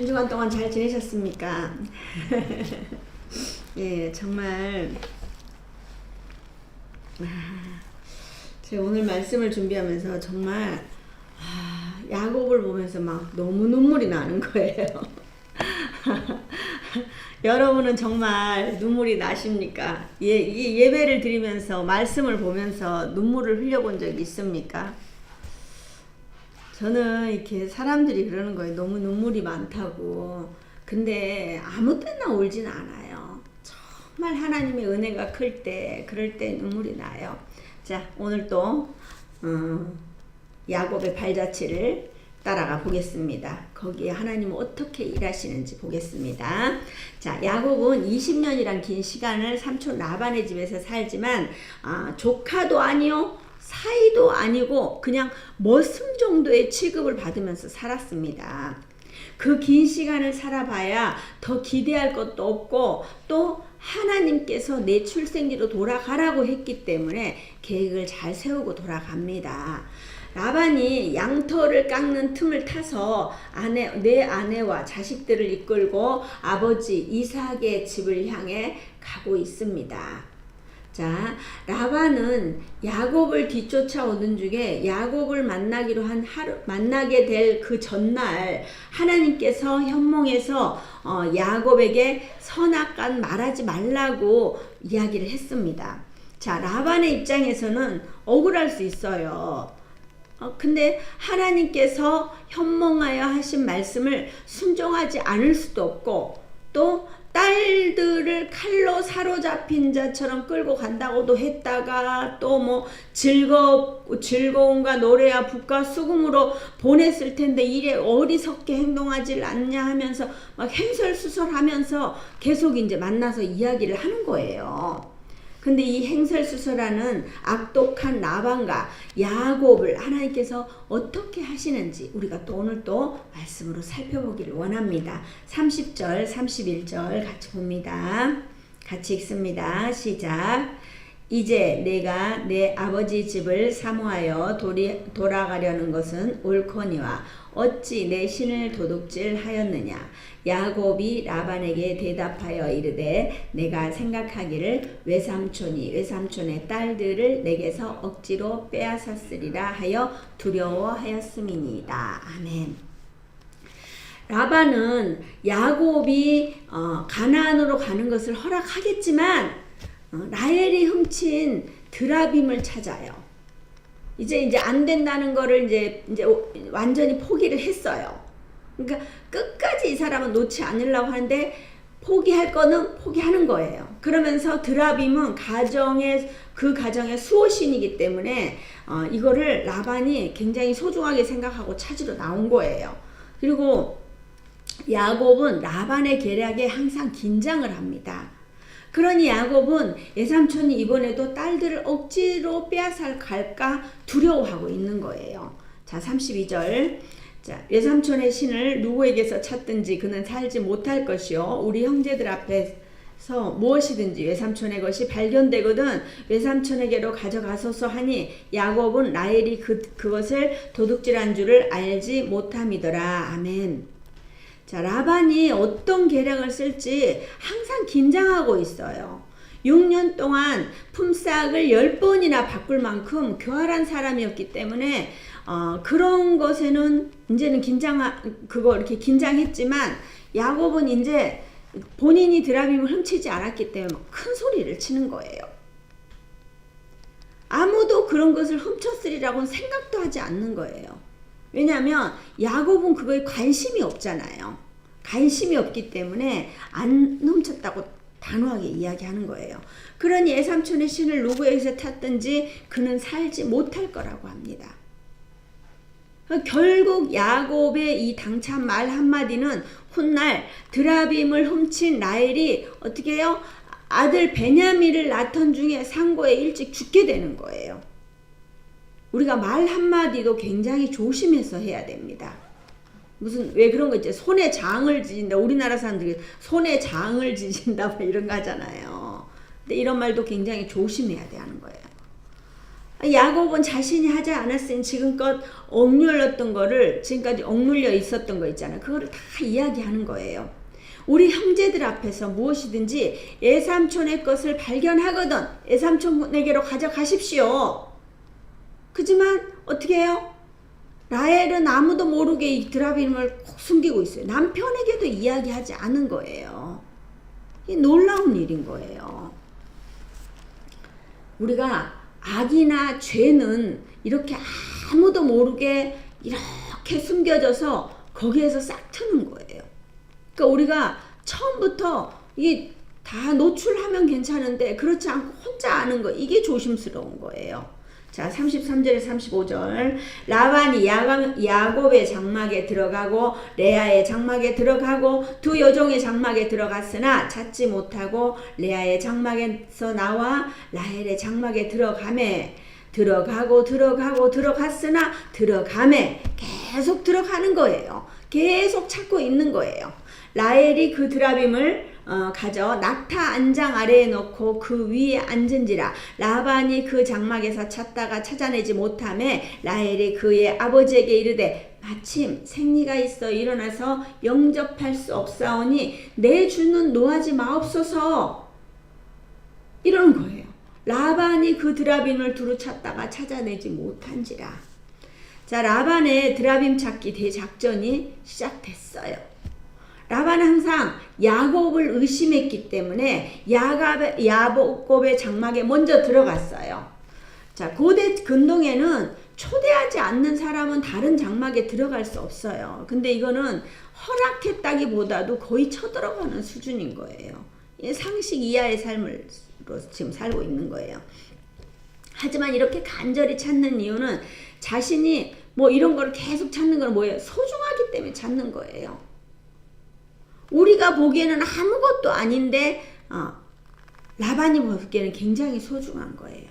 한 주간 동안 잘 지내셨습니까? 예, 정말 제가 오늘 말씀을 준비하면서 정말 야곱을 보면서 막 너무 눈물이 나는 거예요. 여러분은 정말 눈물이 나십니까? 예배를 드리면서 말씀을 보면서 눈물을 흘려본 적이 있습니까? 저는 이렇게 사람들이 그러는 거예요. 너무 눈물이 많다고. 근데 아무 때나 울진 않아요. 정말 하나님의 은혜가 클 때, 그럴 때 눈물이 나요. 자, 오늘 또 야곱의 발자취를 따라가 보겠습니다. 거기에 하나님은 어떻게 일하시는지 보겠습니다. 자, 야곱은 20년이란 긴 시간을 삼촌 라반의 집에서 살지만 조카도 아니요, 사이도 아니고 그냥 머슴 정도의 취급을 받으면서 살았습니다. 그 긴 시간을 살아봐야 더 기대할 것도 없고 또 하나님께서 내 출생지로 돌아가라고 했기 때문에 계획을 잘 세우고 돌아갑니다. 라반이 양털을 깎는 틈을 타서 내 아내와 자식들을 이끌고 아버지 이삭의 집을 향해 가고 있습니다. 자, 라반은 야곱을 뒤쫓아오는 중에 야곱을 만나게 될 그 전날 하나님께서 현몽에서 야곱에게 선악간 말하지 말라고 이야기를 했습니다. 자, 라반의 입장에서는 억울할 수 있어요. 근데 하나님께서 현몽하여 하신 말씀을 순종하지 않을 수도 없고 또 딸들을 칼로 사로잡힌 자처럼 끌고 간다고도 했다가 또 뭐 즐거움과 노래와 북과 수금으로 보냈을 텐데 이래 어리석게 행동하질 않냐 하면서 막 행설수설하면서 계속 이제 만나서 이야기를 하는 거예요. 근데 이 행설수설하는 악독한 라반과 야곱을 하나님께서 어떻게 하시는지 우리가 또 오늘 또 말씀으로 살펴보기를 원합니다. 30절, 31절 같이 봅니다. 같이 읽습니다. 시작. 이제 내가 내 아버지 집을 사모하여 돌아가려는 것은 옳거니와 어찌 내 신을 도둑질하였느냐. 야곱이 라반에게 대답하여 이르되 내가 생각하기를 외삼촌의 딸들을 내게서 억지로 빼앗았으리라 하여 두려워하였음이니이다. 아멘. 라반은 야곱이 가나안으로 가는 것을 허락하겠지만 라헬이 훔친 드라빔을 찾아요. 이제 안 된다는 거를 이제 완전히 포기를 했어요. 그러니까 끝까지 이 사람은 놓지 않으려고 하는데 포기할 거는 포기하는 거예요. 그러면서 드라빔은 그 가정의 수호신이기 때문에 이거를 라반이 굉장히 소중하게 생각하고 찾으러 나온 거예요. 그리고 야곱은 라반의 계략에 항상 긴장을 합니다. 그러니 야곱은 외삼촌이 이번에도 딸들을 억지로 빼앗아 갈까 두려워하고 있는 거예요. 자, 32절. 자, 외삼촌의 신을 누구에게서 찾든지 그는 살지 못할 것이요. 우리 형제들 앞에서 무엇이든지 외삼촌의 것이 발견되거든 외삼촌에게로 가져가소서 하니 야곱은 라헬이 그것을 도둑질한 줄을 알지 못함이더라. 아멘. 자, 라반이 어떤 계략을 쓸지 항상 긴장하고 있어요. 6년 동안 품삯을 10번이나 바꿀 만큼 교활한 사람이었기 때문에 그런 것에는 이제는 이렇게 긴장했지만 야곱은 이제 본인이 드라빔을 훔치지 않았기 때문에 큰 소리를 치는 거예요. 아무도 그런 것을 훔쳤으리라고는 생각도 하지 않는 거예요. 왜냐하면 야곱은 그거에 관심이 없잖아요. 관심이 없기 때문에 안 훔쳤다고 단호하게 이야기하는 거예요. 그러니 외삼촌의 신을 누구에게서 탔든지 그는 살지 못할 거라고 합니다. 결국 야곱의 이 당찬 말 한마디는 훗날 드라빔을 훔친 라헬이 어떻게 해요? 아들 베냐민을 낳던 중에 상고에 일찍 죽게 되는 거예요. 우리가 말 한마디도 굉장히 조심해서 해야 됩니다. 왜 그런 거 있죠? 손에 장을 지진다. 우리나라 사람들이 손에 장을 지진다 뭐 이런 거 하잖아요. 근데 이런 말도 굉장히 조심해야 돼 하는 거예요. 야곱은 자신이 하지 않았으니 지금껏 억눌렸던 거를, 지금까지 억눌려 있었던 거 있잖아요. 그거를 다 이야기하는 거예요. 우리 형제들 앞에서 무엇이든지 외삼촌의 것을 발견하거든 외삼촌에게로 가져가십시오. 그지만 어떻게 해요? 라헬은 아무도 모르게 이 드라빔을 꼭 숨기고 있어요. 남편에게도 이야기하지 않은 거예요. 이 놀라운 일인 거예요. 우리가 악이나 죄는 이렇게 아무도 모르게 이렇게 숨겨져서 거기에서 싹 트는 거예요. 그러니까 우리가 처음부터 이게 다 노출하면 괜찮은데 그렇지 않고 혼자 아는 거, 이게 조심스러운 거예요. 자, 33절에 35절. 라반이 야곱의 장막에 들어가고 레아의 장막에 들어가고 두 여종의 장막에 들어갔으나 찾지 못하고 레아의 장막에서 나와 라헬의 장막에 들어가고 들어갔으나 들어가매 계속 들어가는 거예요. 계속 찾고 있는 거예요. 라헬이 그 드라빔을 가져 낙타 안장 아래에 놓고 그 위에 앉은지라. 라반이 그 장막에서 찾다가 찾아내지 못하매 라헬이 그의 아버지에게 이르되 마침 생리가 있어 일어나서 영접할 수 없사오니 내 주는 노하지 마옵소서. 이러는 거예요. 라반이 그 드라빔을 두루 찾다가 찾아내지 못한지라. 자, 라반의 드라빔 찾기 대작전이 시작됐어요. 라반은 항상 야곱을 의심했기 때문에 야곱의 장막에 먼저 들어갔어요. 자, 고대 근동에는 초대하지 않는 사람은 다른 장막에 들어갈 수 없어요. 근데 이거는 허락했다기보다도 거의 쳐들어가는 수준인 거예요. 상식 이하의 삶을 지금 살고 있는 거예요. 하지만 이렇게 간절히 찾는 이유는 자신이 뭐 이런 걸 계속 찾는 건 뭐예요? 소중하기 때문에 찾는 거예요. 우리가 보기에는 아무것도 아닌데 라반이 보기에는 굉장히 소중한 거예요.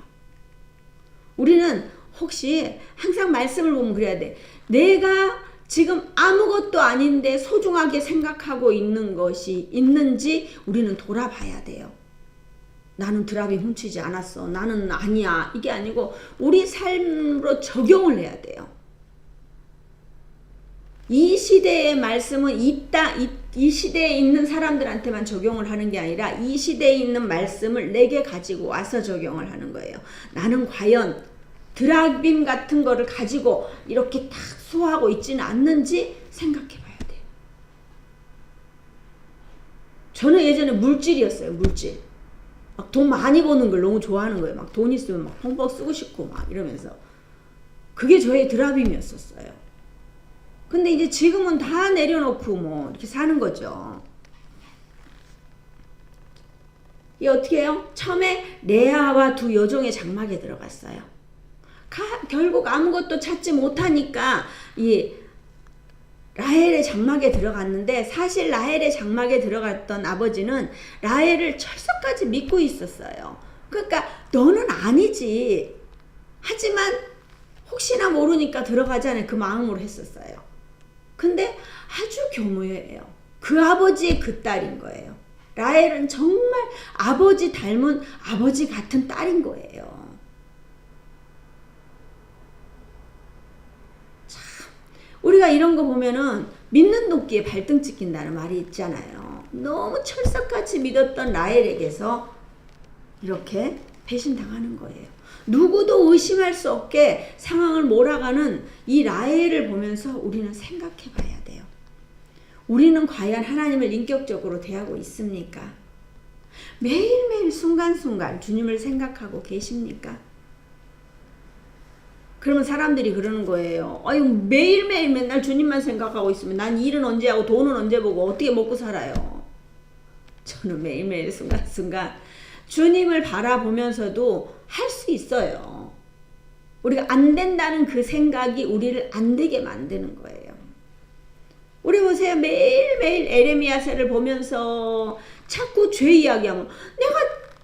우리는 혹시 항상 말씀을 보면 그래야 돼. 내가 지금 아무것도 아닌데 소중하게 생각하고 있는 것이 있는지 우리는 돌아봐야 돼요. 나는 드라빔 훔치지 않았어. 나는 아니야. 이게 아니고 우리 삶으로 적용을 해야 돼요. 이 시대의 말씀은 이 시대에 있는 사람들한테만 적용을 하는 게 아니라 이 시대에 있는 말씀을 내게 가지고 와서 적용을 하는 거예요. 나는 과연 드라빔 같은 거를 가지고 이렇게 딱 소화하고 있지는 않는지 생각해 봐야 돼요. 저는 예전에 물질이었어요. 물질. 막 돈 많이 버는 걸 너무 좋아하는 거예요. 막 돈 있으면 막 펑펑 쓰고 싶고 막 이러면서. 그게 저의 드라빔이었었어요. 근데 이제 지금은 다 내려놓고 뭐 이렇게 사는 거죠. 이 어떻게 해요? 처음에 레아와 두 여종의 장막에 들어갔어요. 결국 아무것도 찾지 못하니까 이 라헬의 장막에 들어갔는데, 사실 라헬의 장막에 들어갔던 아버지는 라헬을 철석까지 믿고 있었어요. 그러니까 너는 아니지. 하지만 혹시나 모르니까 들어가자는 그 마음으로 했었어요. 근데 아주 교묘해요. 그 아버지의 그 딸인 거예요. 라헬은 정말 아버지 닮은 아버지 같은 딸인 거예요. 참, 우리가 이런 거 보면은 믿는 도끼에 발등 찍힌다는 말이 있잖아요. 너무 철석같이 믿었던 라헬에게서 이렇게 배신당하는 거예요. 누구도 의심할 수 없게 상황을 몰아가는 이 라헬을 보면서 우리는 생각해 봐야 돼요. 우리는 과연 하나님을 인격적으로 대하고 있습니까? 매일매일 순간순간 주님을 생각하고 계십니까? 그러면 사람들이 그러는 거예요. 아유, 매일매일 맨날 주님만 생각하고 있으면 난 일은 언제 하고 돈은 언제 보고 어떻게 먹고 살아요? 저는 매일매일 순간순간 주님을 바라보면서도 할 수 있어요. 우리가 안 된다는 그 생각이 우리를 안 되게 만드는 거예요. 우리 보세요. 매일매일 에레미야서를 보면서 자꾸 죄 이야기하면 내가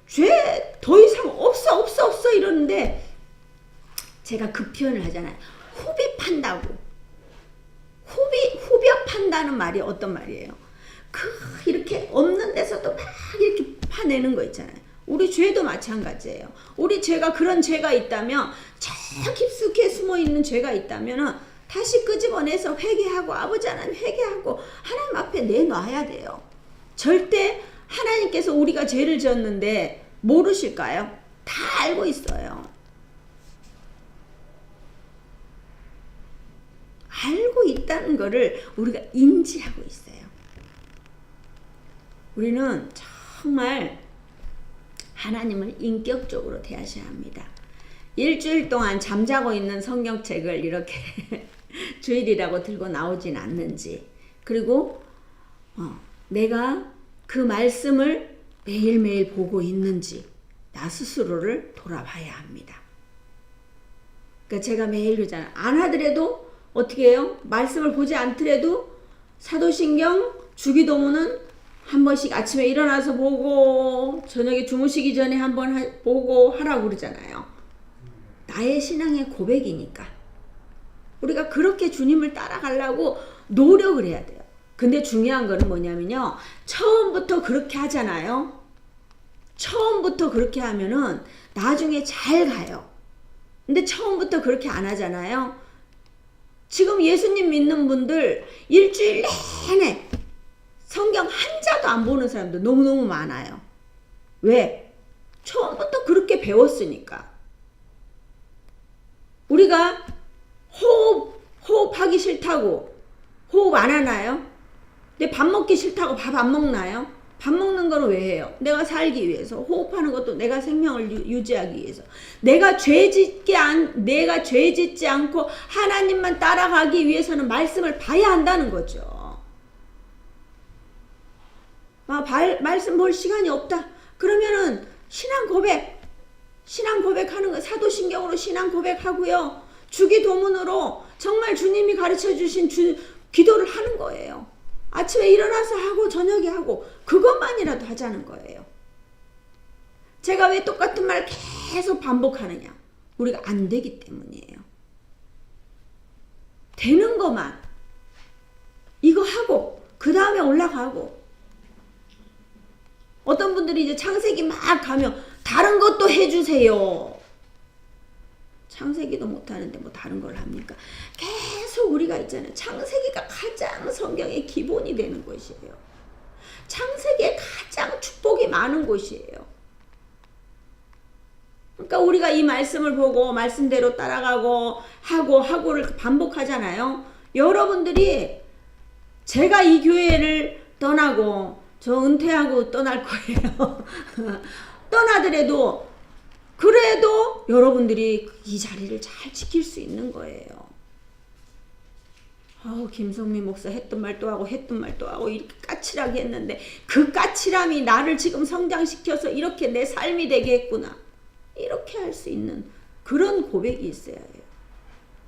죄 더 이상 없어 이러는데, 제가 그 표현을 하잖아요. 후비판다고. 후벼판다는 말이 어떤 말이에요? 이렇게 없는 데서도 막 이렇게 파내는 거 있잖아요. 우리 죄도 마찬가지예요. 우리 죄가 그런 죄가 있다면, 저 깊숙이 숨어있는 죄가 있다면 다시 끄집어내서 회개하고 아버지 하나님 회개하고 하나님 앞에 내놔야 돼요. 절대 하나님께서 우리가 죄를 지었는데 모르실까요? 다 알고 있어요. 알고 있다는 거를 우리가 인지하고 있어요. 우리는 정말 하나님을 인격적으로 대하셔야 합니다. 일주일 동안 잠자고 있는 성경책을 이렇게 주일이라고 들고 나오진 않는지, 그리고 내가 그 말씀을 매일매일 보고 있는지 나 스스로를 돌아봐야 합니다. 그러니까 제가 매일 그러잖아요. 안 하더라도 어떻게 해요? 말씀을 보지 않더라도 사도신경, 주기도문은 한 번씩 아침에 일어나서 보고 저녁에 주무시기 전에 한번 보고 하라고 그러잖아요. 나의 신앙의 고백이니까. 우리가 그렇게 주님을 따라가려고 노력을 해야 돼요. 근데 중요한 거는 뭐냐면요. 처음부터 그렇게 하잖아요. 처음부터 그렇게 하면은 나중에 잘 가요. 근데 처음부터 그렇게 안 하잖아요. 지금 예수님 믿는 분들 일주일 내내 성경 한 자도 안 보는 사람들 너무너무 많아요. 왜? 처음부터 그렇게 배웠으니까. 우리가 호흡하기 싫다고 호흡 안 하나요? 근데 밥 먹기 싫다고 밥 안 먹나요? 밥 먹는 거는 왜 해요? 내가 살기 위해서. 호흡하는 것도 내가 생명을 유지하기 위해서. 내가 죄 짓지 않고 하나님만 따라가기 위해서는 말씀을 봐야 한다는 거죠. 말씀 볼 시간이 없다. 그러면은 신앙 고백하는 거, 사도신경으로 신앙 고백하고요. 주기도문으로 정말 주님이 가르쳐 주신 기도를 하는 거예요. 아침에 일어나서 하고 저녁에 하고 그것만이라도 하자는 거예요. 제가 왜 똑같은 말 계속 반복하느냐? 우리가 안 되기 때문이에요. 되는 것만 이거 하고 그 다음에 올라가고. 어떤 분들이 이제 창세기 막 가면 다른 것도 해주세요. 창세기도 못하는데 뭐 다른 걸 합니까? 계속 우리가 있잖아요. 창세기가 가장 성경의 기본이 되는 곳이에요. 창세기에 가장 축복이 많은 곳이에요. 그러니까 우리가 이 말씀을 보고 말씀대로 따라가고 하고를 반복하잖아요. 여러분들이 제가 이 교회를 떠나고 저 은퇴하고 떠날 거예요. 떠나더라도 그래도 여러분들이 이 자리를 잘 지킬 수 있는 거예요. 김성민 목사 했던 말 또 하고 이렇게 까칠하게 했는데 그 까칠함이 나를 지금 성장시켜서 이렇게 내 삶이 되게 했구나. 이렇게 할 수 있는 그런 고백이 있어야 해요.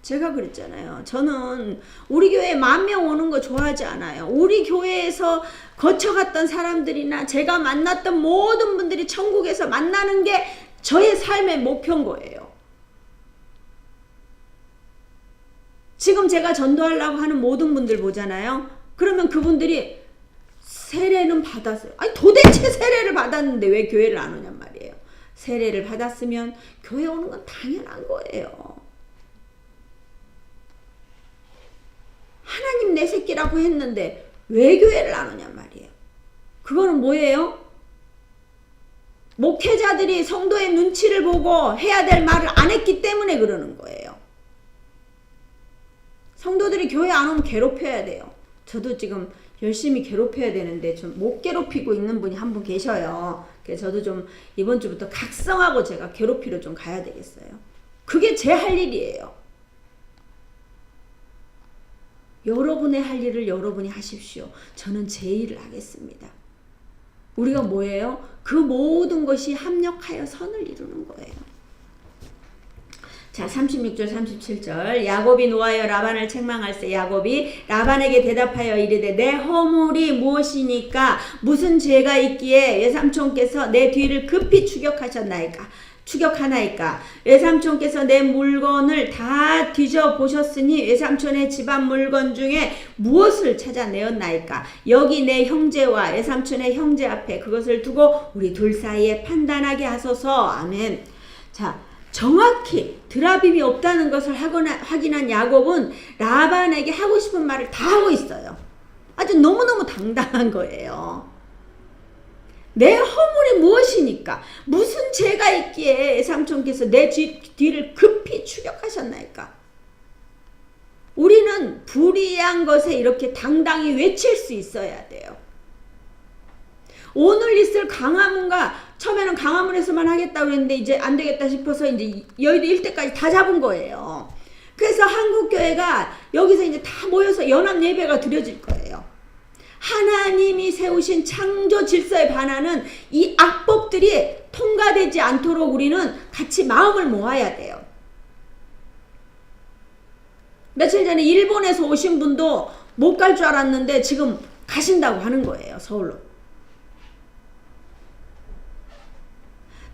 제가 그랬잖아요. 저는 우리 교회에 10,000명 오는 거 좋아하지 않아요. 우리 교회에서 거쳐갔던 사람들이나 제가 만났던 모든 분들이 천국에서 만나는 게 저의 삶의 목표인 거예요. 지금 제가 전도하려고 하는 모든 분들 보잖아요. 그러면 그분들이 세례는 받았어요. 아니 도대체 세례를 받았는데 왜 교회를 안 오냔 말이에요. 세례를 받았으면 교회 오는 건 당연한 거예요. 하나님 내 새끼라고 했는데 왜 교회를 안 오냔 말이에요. 그거는 뭐예요? 목회자들이 성도의 눈치를 보고 해야 될 말을 안 했기 때문에 그러는 거예요. 성도들이 교회 안 오면 괴롭혀야 돼요. 저도 지금 열심히 괴롭혀야 되는데 좀 못 괴롭히고 있는 분이 한 분 계셔요. 그래서 저도 좀 이번 주부터 각성하고 제가 괴롭히러 좀 가야 되겠어요. 그게 제 할 일이에요. 여러분의 할 일을 여러분이 하십시오. 저는 제 일을 하겠습니다. 우리가 뭐예요? 그 모든 것이 합력하여 선을 이루는 거예요. 자, 36절 37절 야곱이 노하여 라반을 책망할세. 야곱이 라반에게 대답하여 이르되 내 허물이 무엇이니까 무슨 죄가 있기에 외삼촌께서 내 뒤를 급히 추격하셨나이까. 추격하나이까? 외삼촌께서 내 물건을 다 뒤져보셨으니 외삼촌의 집안 물건 중에 무엇을 찾아내었나이까? 여기 내 형제와 외삼촌의 형제 앞에 그것을 두고 우리 둘 사이에 판단하게 하소서. 아멘. 자, 정확히 드라빔이 없다는 것을 확인한 야곱은 라반에게 하고 싶은 말을 다 하고 있어요. 아주 너무너무 당당한 거예요. 내 허물이 무엇이니까? 무슨 죄가 있기에 외삼촌께서 내 뒤를 급히 추격하셨나이까? 우리는 불의한 것에 이렇게 당당히 외칠 수 있어야 돼요. 오늘 있을 강화문과 처음에는 강화문에서만 하겠다고 그랬는데 이제 안 되겠다 싶어서 이제 여의도 일대까지 다 잡은 거예요. 그래서 한국교회가 여기서 이제 다 모여서 연합 예배가 드려질 거예요. 하나님이 세우신 창조 질서에 반하는 이 악법들이 통과되지 않도록 우리는 같이 마음을 모아야 돼요. 며칠 전에 일본에서 오신 분도 못 갈 줄 알았는데 지금 가신다고 하는 거예요. 서울로.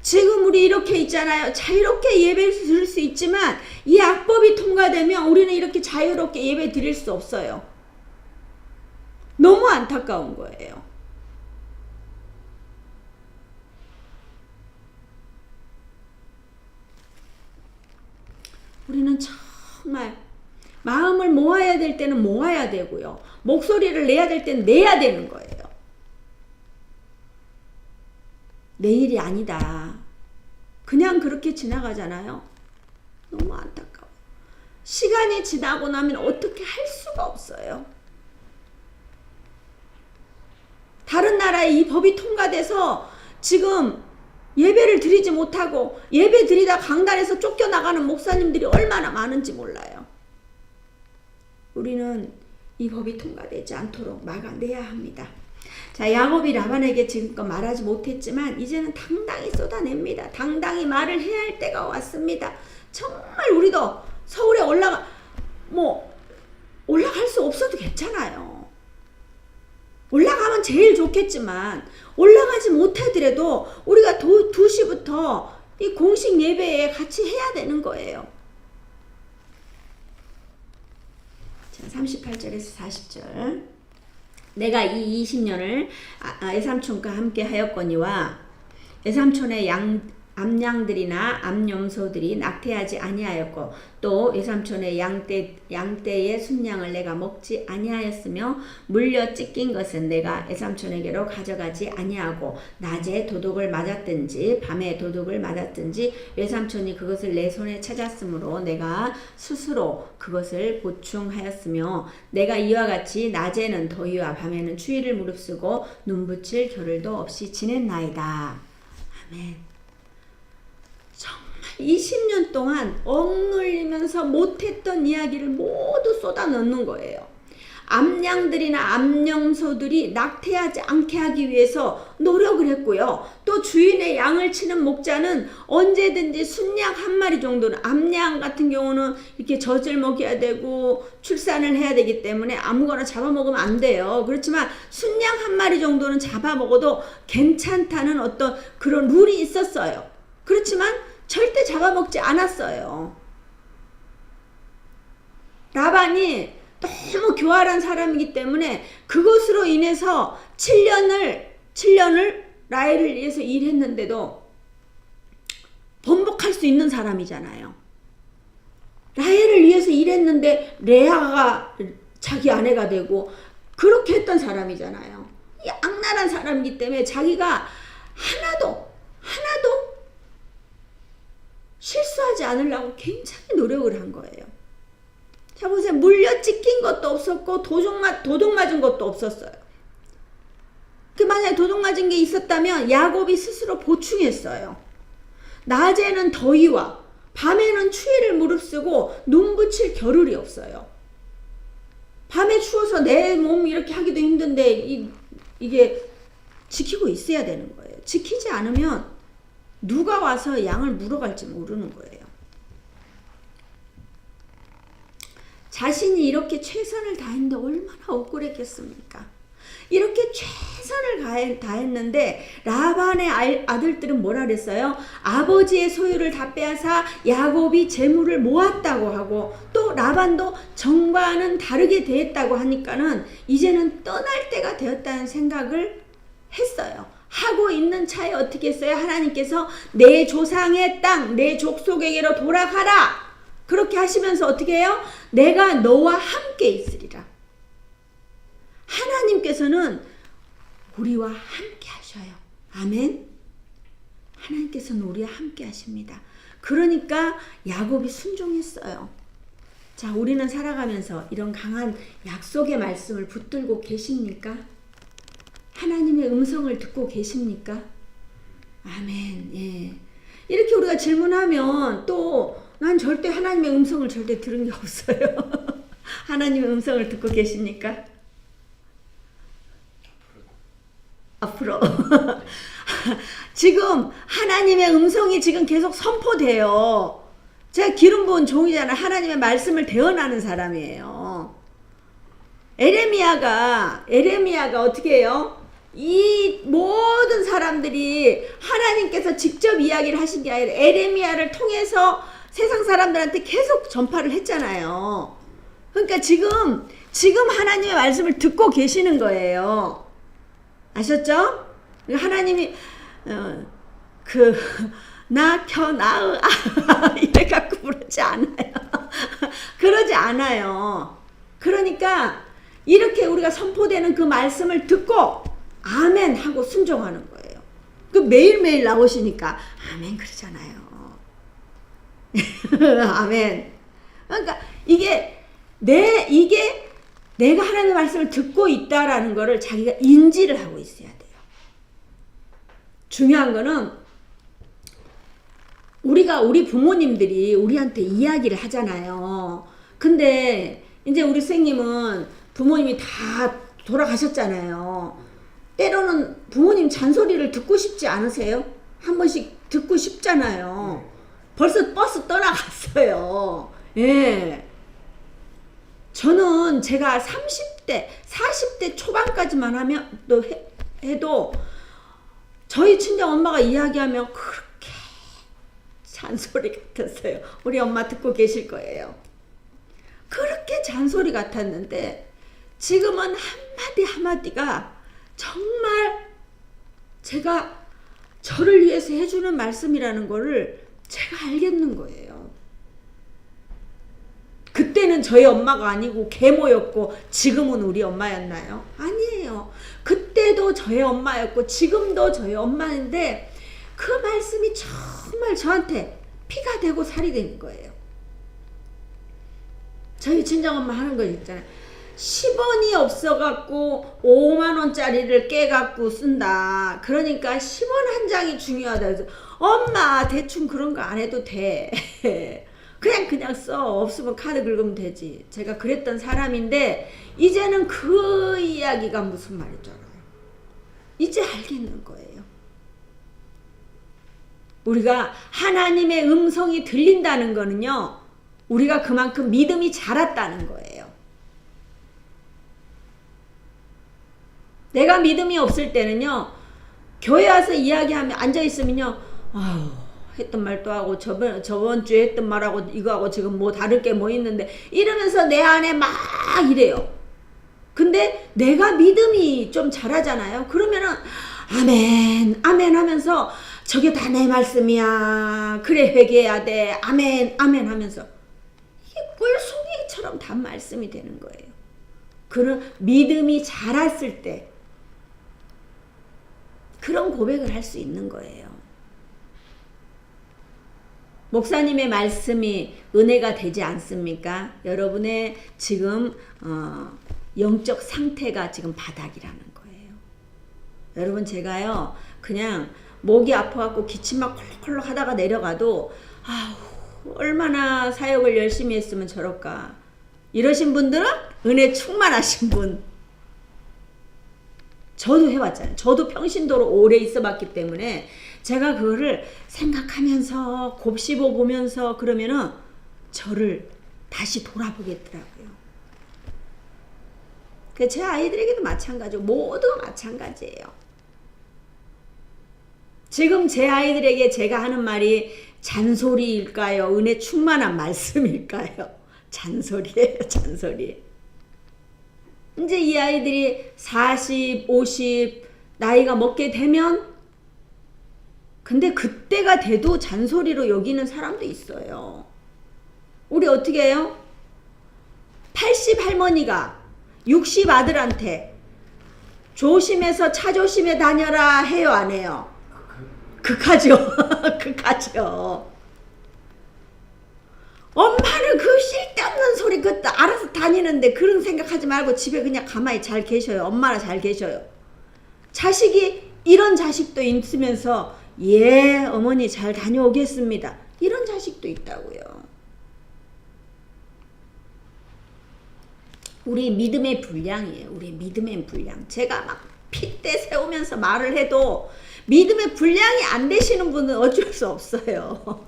지금 우리 이렇게 있잖아요. 자유롭게 예배 드릴 수 있지만 이 악법이 통과되면 우리는 이렇게 자유롭게 예배 드릴 수 없어요. 너무 안타까운 거예요. 우리는 정말 마음을 모아야 될 때는 모아야 되고요. 목소리를 내야 될 때는 내야 되는 거예요. 내일이 아니다. 그냥 그렇게 지나가잖아요. 너무 안타까워. 시간이 지나고 나면 어떻게 할 수가 없어요. 다른 나라에 이 법이 통과돼서 지금 예배를 드리지 못하고 예배 드리다 강단에서 쫓겨나가는 목사님들이 얼마나 많은지 몰라요. 우리는 이 법이 통과되지 않도록 막아내야 합니다. 자, 야곱이 라반에게 지금껏 말하지 못했지만 이제는 당당히 쏟아냅니다. 당당히 말을 해야 할 때가 왔습니다. 정말 우리도 서울에 올라갈 수 없어도 괜찮아요. 올라가면 제일 좋겠지만 올라가지 못하더라도 우리가 2시부터 이 공식 예배에 같이 해야 되는 거예요. 자, 38절에서 40절. 내가 이 20년을 외삼촌과 함께 하였거니와 외삼촌의 암양들이나 암염소들이 낙태하지 아니하였고 또 외삼촌의 양떼의 순양을 내가 먹지 아니하였으며 물려 찢긴 것은 내가 외삼촌에게로 가져가지 아니하고 낮에 도둑을 맞았든지 밤에 도둑을 맞았든지 외삼촌이 그것을 내 손에 찾았으므로 내가 스스로 그것을 보충하였으며 내가 이와 같이 낮에는 더위와 밤에는 추위를 무릅쓰고 눈붙일 겨를도 없이 지냈나이다. 아멘. 20년 동안 억눌리면서 못했던 이야기를 모두 쏟아넣는 거예요. 암양들이나 암염소들이 낙태하지 않게 하기 위해서 노력을 했고요. 또 주인의 양을 치는 목자는 언제든지 순양 한 마리 정도는, 암양 같은 경우는 이렇게 젖을 먹여야 되고 출산을 해야 되기 때문에 아무거나 잡아먹으면 안 돼요. 그렇지만 순양 한 마리 정도는 잡아먹어도 괜찮다는 어떤 그런 룰이 있었어요. 그렇지만 절대 잡아먹지 않았어요. 라반이 너무 교활한 사람이기 때문에 그것으로 인해서 7년을 라헬을 위해서 일했는데도 번복할 수 있는 사람이잖아요. 라헬을 위해서 일했는데 레아가 자기 아내가 되고 그렇게 했던 사람이잖아요. 이 악랄한 사람이기 때문에 자기가 하나도 실수하지 않으려고 굉장히 노력을 한 거예요. 자, 보세요. 물려 찢긴 것도 없었고 도둑 맞은 것도 없었어요. 만약에 도둑 맞은 게 있었다면 야곱이 스스로 보충했어요. 낮에는 더위와 밤에는 추위를 무릅쓰고 눈 붙일 겨를이 없어요. 밤에 추워서 내 몸 이렇게 하기도 힘든데 이게 지키고 있어야 되는 거예요. 지키지 않으면 누가 와서 양을 물어갈지 모르는 거예요. 자신이 이렇게 최선을 다했는데 얼마나 억울했겠습니까? 이렇게 최선을 다했는데 라반의 아들들은 뭐라 그랬어요? 아버지의 소유를 다 빼앗아 야곱이 재물을 모았다고 하고 또 라반도 정과는 다르게 대했다고 하니까는 이제는 떠날 때가 되었다는 생각을 했어요. 하고 있는 차에 어떻게 했어요? 하나님께서 내 조상의 땅, 내 족속에게로 돌아가라. 그렇게 하시면서 어떻게 해요? 내가 너와 함께 있으리라. 하나님께서는 우리와 함께 하셔요. 아멘. 하나님께서는 우리와 함께 하십니다. 그러니까 야곱이 순종했어요. 자, 우리는 살아가면서 이런 강한 약속의 말씀을 붙들고 계십니까? 하나님의 음성을 듣고 계십니까? 아멘. 예. 이렇게 우리가 질문하면 또 난 절대 하나님의 음성을 절대 들은 게 없어요. 하나님의 음성을 듣고 계십니까? 앞으로. 지금 하나님의 음성이 지금 계속 선포돼요. 제가 기름 부은 종이잖아요. 하나님의 말씀을 대언하는 사람이에요. 에레미야가 어떻게 해요? 이 모든 사람들이 하나님께서 직접 이야기를 하신 게 아니라 에레미야를 통해서 세상 사람들한테 계속 전파를 했잖아요. 그러니까 지금 하나님의 말씀을 듣고 계시는 거예요. 아셨죠? 하나님이 나 나으 이래 갖고 부르지 않아요. 그러지 않아요. 그러니까 이렇게 우리가 선포되는 그 말씀을 듣고 아멘 하고 순종하는 거예요. 그 매일매일 나오시니까 아멘 그러잖아요. 아멘. 그러니까 이게 내가 하나님의 말씀을 듣고 있다라는 거를 자기가 인지를 하고 있어야 돼요. 중요한 거는 우리 부모님들이 우리한테 이야기를 하잖아요. 근데 이제 우리 선생님은 부모님이 다 돌아가셨잖아요. 때로는 부모님 잔소리를 듣고 싶지 않으세요? 한 번씩 듣고 싶잖아요. 벌써 버스 떠나갔어요. 예. 저는 제가 30대, 40대 초반까지만 해도 저희 친정 엄마가 이야기하면 그렇게 잔소리 같았어요. 우리 엄마 듣고 계실 거예요. 그렇게 잔소리 같았는데 지금은 한마디 한마디가 정말 제가 저를 위해서 해주는 말씀이라는 거를 제가 알겠는 거예요. 그때는 저희 엄마가 아니고 계모였고 지금은 우리 엄마였나요? 아니에요. 그때도 저희 엄마였고 지금도 저희 엄마인데 그 말씀이 정말 저한테 피가 되고 살이 되는 거예요. 저희 친정엄마 하는 거 있잖아요. 10원이 없어갖고 5만원짜리를 깨갖고 쓴다. 그러니까 10원 한 장이 중요하다. 그래서 엄마 대충 그런 거 안 해도 돼. 그냥 써. 없으면 카드 긁으면 되지. 제가 그랬던 사람인데 이제는 그 이야기가 무슨 말인 줄 알아요. 이제 알겠는 거예요. 우리가 하나님의 음성이 들린다는 거는요. 우리가 그만큼 믿음이 자랐다는 거예요. 내가 믿음이 없을 때는요. 교회 와서 이야기하면 앉아있으면요. 아유 했던 말도 하고 저번 주에 했던 말하고 이거하고 지금 뭐 다를 게 뭐 있는데 이러면서 내 안에 막 이래요. 근데 내가 믿음이 좀 자라잖아요. 그러면은 아멘 아멘 하면서 저게 다 내 말씀이야. 그래 회개해야 돼. 아멘 아멘 하면서 이게 꿀송이처럼 다 말씀이 되는 거예요. 그런 믿음이 자랐을 때 그런 고백을 할 수 있는 거예요. 목사님의 말씀이 은혜가 되지 않습니까? 여러분의 지금 영적 상태가 지금 바닥이라는 거예요. 여러분 제가요 그냥 목이 아파갖고 기침 막 콜록콜록 하다가 내려가도 아우 얼마나 사역을 열심히 했으면 저럴까. 이러신 분들은 은혜 충만하신 분. 저도 해왔잖아요. 저도 평신도로 오래 있어봤기 때문에 제가 그거를 생각하면서 곱씹어 보면서 그러면은 저를 다시 돌아보겠더라고요. 제 아이들에게도 마찬가지고 모두가 마찬가지예요. 지금 제 아이들에게 제가 하는 말이 잔소리일까요? 은혜 충만한 말씀일까요? 잔소리예요, 잔소리. 이제 이 아이들이 40, 50 나이가 먹게 되면 근데 그때가 돼도 잔소리로 여기는 사람도 있어요. 우리 어떻게 해요? 80 할머니가 60 아들한테 조심해서 차 조심해 다녀라 해요, 안 해요? 극하죠. 극하죠. 엄마는 그 쓸데없는 소리 그것도 알아서 다니는데 그런 생각하지 말고 집에 그냥 가만히 잘 계셔요. 엄마나 잘 계셔요. 자식이 이런 자식도 있으면서 예 어머니 잘 다녀오겠습니다. 이런 자식도 있다고요. 우리 믿음의 분량이에요. 우리 믿음의 분량. 제가 막 핏대 세우면서 말을 해도 믿음의 분량이 안 되시는 분은 어쩔 수 없어요.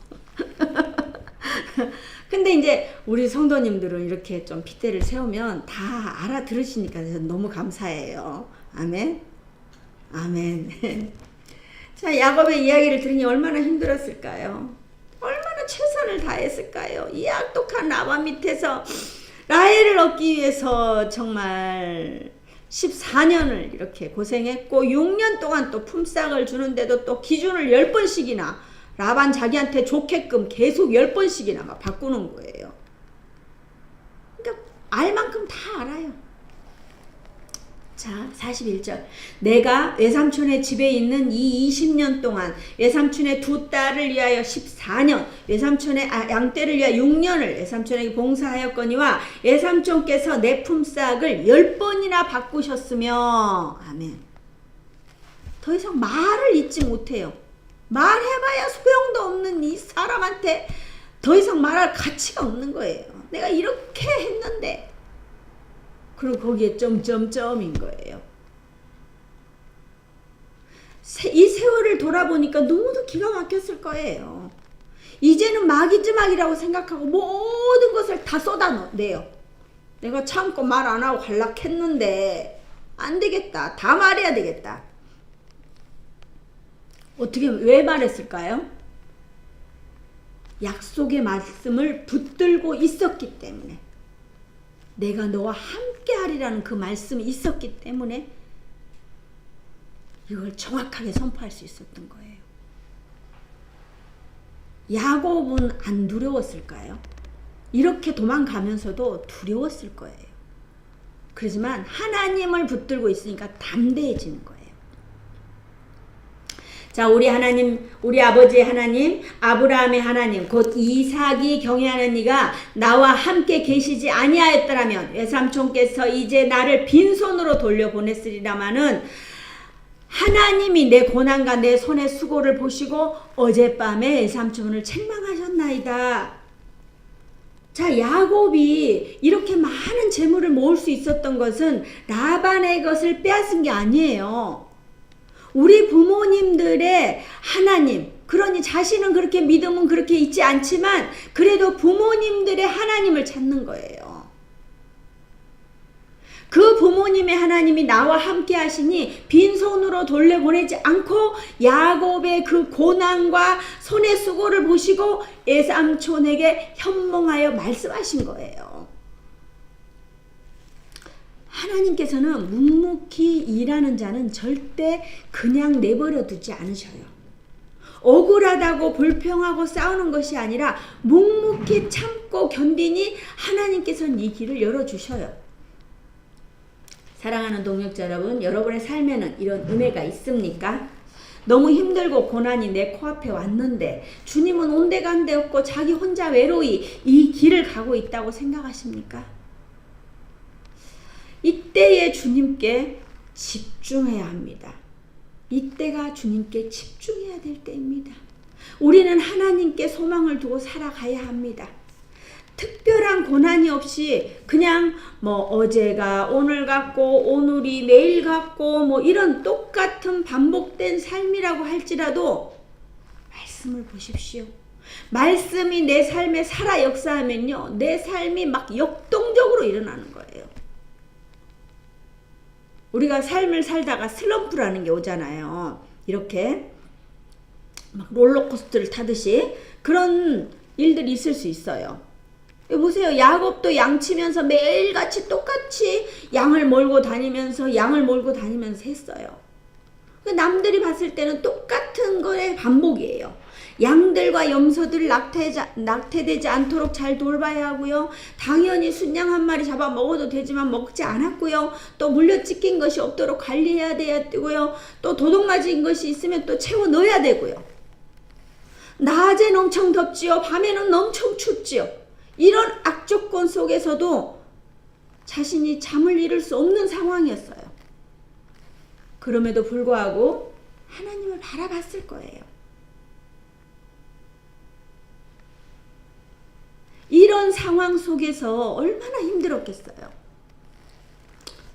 근데 이제 우리 성도님들은 이렇게 좀 핏대를 세우면 다 알아들으시니까 너무 감사해요. 아멘. 아멘. 자, 야곱의 이야기를 들으니 얼마나 힘들었을까요? 얼마나 최선을 다했을까요? 이 악독한 라반 밑에서 라헬을 얻기 위해서 정말 14년을 이렇게 고생했고 6년 동안 또 품삯을 주는데도 또 기준을 10번씩이나 라반 자기한테 좋게끔 계속 10번씩이나 막 바꾸는 거예요. 그러니까 알 만큼 다 알아요. 자, 41절. 내가 외삼촌의 집에 있는 이 20년 동안 외삼촌의 두 딸을 위하여 14년, 외삼촌의 양떼를 위하여 6년을 외삼촌에게 봉사하였거니와 외삼촌께서 내 품삯을 10번이나 바꾸셨으며 아멘. 더 이상 말을 잊지 못해요. 말해봐야 소용도 없는 이 사람한테 더 이상 말할 가치가 없는 거예요. 내가 이렇게 했는데 그리고 거기에 점점점인 거예요. 이 세월을 돌아보니까 너무도 기가 막혔을 거예요. 이제는 마기즈막이라고 생각하고 모든 것을 다 쏟아내요. 내가 참고 말 안 하고 갈락했는데 안 되겠다. 다 말해야 되겠다. 어떻게 왜 말했을까요? 약속의 말씀을 붙들고 있었기 때문에 내가 너와 함께 하리라는 그 말씀이 있었기 때문에 이걸 정확하게 선포할 수 있었던 거예요. 야곱은 안 두려웠을까요? 이렇게 도망가면서도 두려웠을 거예요. 그렇지만 하나님을 붙들고 있으니까 담대해지는 거예요. 자, 우리 하나님, 우리 아버지의 하나님, 아브라함의 하나님, 곧 이삭이 경외하는 이가 나와 함께 계시지 아니하였더라면 외삼촌께서 이제 나를 빈손으로 돌려보냈으리라마는 하나님이 내 고난과 내 손의 수고를 보시고 어젯밤에 외삼촌을 책망하셨나이다. 자, 야곱이 이렇게 많은 재물을 모을 수 있었던 것은 라반의 것을 빼앗은 게 아니에요. 우리 부모님들의 하나님, 그러니 자신은 그렇게 믿음은 그렇게 있지 않지만 그래도 부모님들의 하나님을 찾는 거예요. 그 부모님의 하나님이 나와 함께 하시니 빈손으로 돌려보내지 않고 야곱의 그 고난과 손의 수고를 보시고 외삼촌에게 현몽하여 말씀하신 거예요. 하나님께서는 묵묵히 일하는 자는 절대 그냥 내버려 두지 않으셔요. 억울하다고 불평하고 싸우는 것이 아니라 묵묵히 참고 견디니 하나님께서는 이 길을 열어주셔요. 사랑하는 동역자 여러분, 여러분의 삶에는 이런 은혜가 있습니까? 너무 힘들고 고난이 내 코앞에 왔는데 주님은 온데간데 없고 자기 혼자 외로이 이 길을 가고 있다고 생각하십니까? 이때에 주님께 집중해야 합니다. 이때가 주님께 집중해야 될 때입니다. 우리는 하나님께 소망을 두고 살아가야 합니다. 특별한 고난이 없이 그냥 어제가 오늘 같고 오늘이 내일 같고 이런 똑같은 반복된 삶이라고 할지라도 말씀을 보십시오. 말씀이 내 삶에 살아 역사하면요, 내 삶이 막 역동적으로 일어나는 거예요. 우리가 삶을 살다가 슬럼프라는 게 오잖아요. 이렇게 막 롤러코스터를 타듯이 그런 일들이 있을 수 있어요. 보세요. 야곱도 양치면서 매일같이 똑같이 양을 몰고 다니면서 했어요. 남들이 봤을 때는 똑같은 거의 반복이에요. 양들과 염소들 낙태되지 않도록 잘 돌봐야 하고요. 당연히 순양 한 마리 잡아 먹어도 되지만 먹지 않았고요. 또 물려 찢긴 것이 없도록 관리해야 되고요. 또 도둑 맞은 것이 있으면 또 채워 넣어야 되고요. 낮에는 엄청 덥지요. 밤에는 엄청 춥지요. 이런 악조건 속에서도 자신이 잠을 이룰 수 없는 상황이었어요. 그럼에도 불구하고 하나님을 바라봤을 거예요. 이런 상황 속에서 얼마나 힘들었겠어요.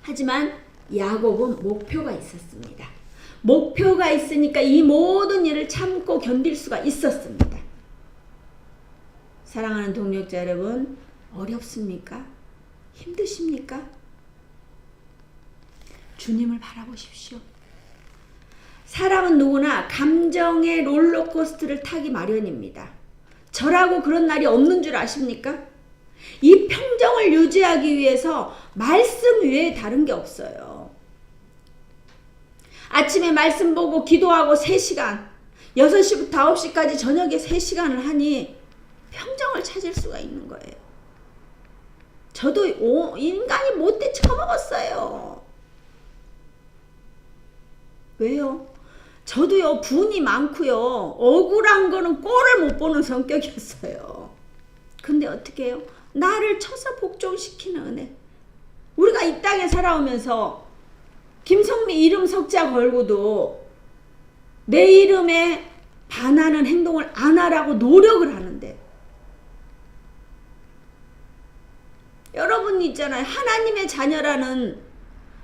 하지만 야곱은 목표가 있었습니다. 목표가 있으니까 이 모든 일을 참고 견딜 수가 있었습니다. 사랑하는 동역자 여러분, 어렵습니까? 힘드십니까? 주님을 바라보십시오. 사람은 누구나 감정의 롤러코스터를 타기 마련입니다. 저라고 그런 날이 없는 줄 아십니까? 이 평정을 유지하기 위해서 말씀 외에 다른 게 없어요. 아침에 말씀 보고 기도하고 3시간, 6시부터 9시까지 저녁에 3시간을 하니 평정을 찾을 수가 있는 거예요. 저도 인간이 못돼 처먹었어요. 왜요? 저도요, 분이 많고요, 억울한 거는 꼴을 못 보는 성격이었어요. 근데 어떻게 해요? 나를 쳐서 복종시키는 은혜. 우리가 이 땅에 살아오면서 김성미 이름 석자 걸고도 내 이름에 반하는 행동을 안 하라고 노력을 하는데, 여러분 있잖아요. 하나님의 자녀라는,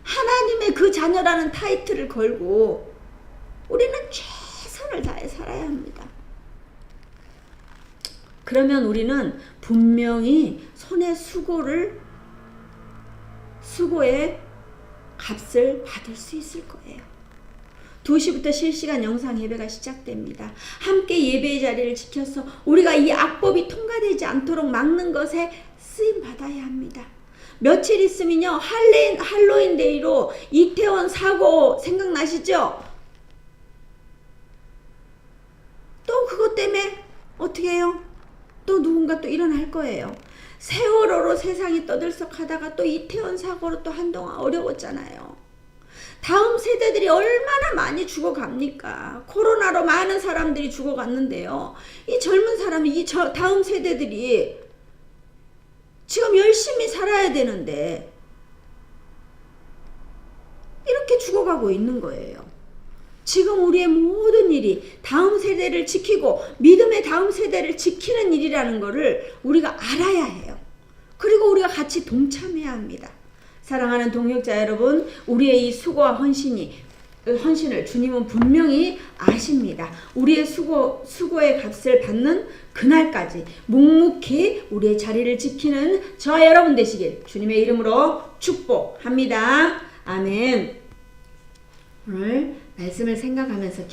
하나님의 그 자녀라는 타이틀을 걸고 우리는 최선을 다해 살아야 합니다. 그러면 우리는 분명히 손의 수고의 값을 받을 수 있을 거예요. 2시부터 실시간 영상 예배가 시작됩니다. 함께 예배의 자리를 지켜서 우리가 이 악법이 통과되지 않도록 막는 것에 쓰임 받아야 합니다. 며칠 있으면요, 할로윈 데이로 이태원 사고 생각나시죠? 또 그것 때문에 어떻게 해요? 또 누군가 또 일어날 거예요. 세월호로 세상이 떠들썩하다가 또 이태원 사고로 또 한동안 어려웠잖아요. 다음 세대들이 얼마나 많이 죽어갑니까? 코로나로 많은 사람들이 죽어갔는데요. 이 젊은 사람이, 다음 세대들이 지금 열심히 살아야 되는데 이렇게 죽어가고 있는 거예요. 지금 우리의 모든 일이 다음 세대를 지키고 믿음의 다음 세대를 지키는 일이라는 것을 우리가 알아야 해요. 그리고 우리가 같이 동참해야 합니다. 사랑하는 동역자 여러분, 우리의 이 수고와 헌신을 주님은 분명히 아십니다. 우리의 수고의 값을 받는 그날까지 묵묵히 우리의 자리를 지키는 저와 여러분 되시길 주님의 이름으로 축복합니다. 아멘. 오늘 말씀을 생각하면서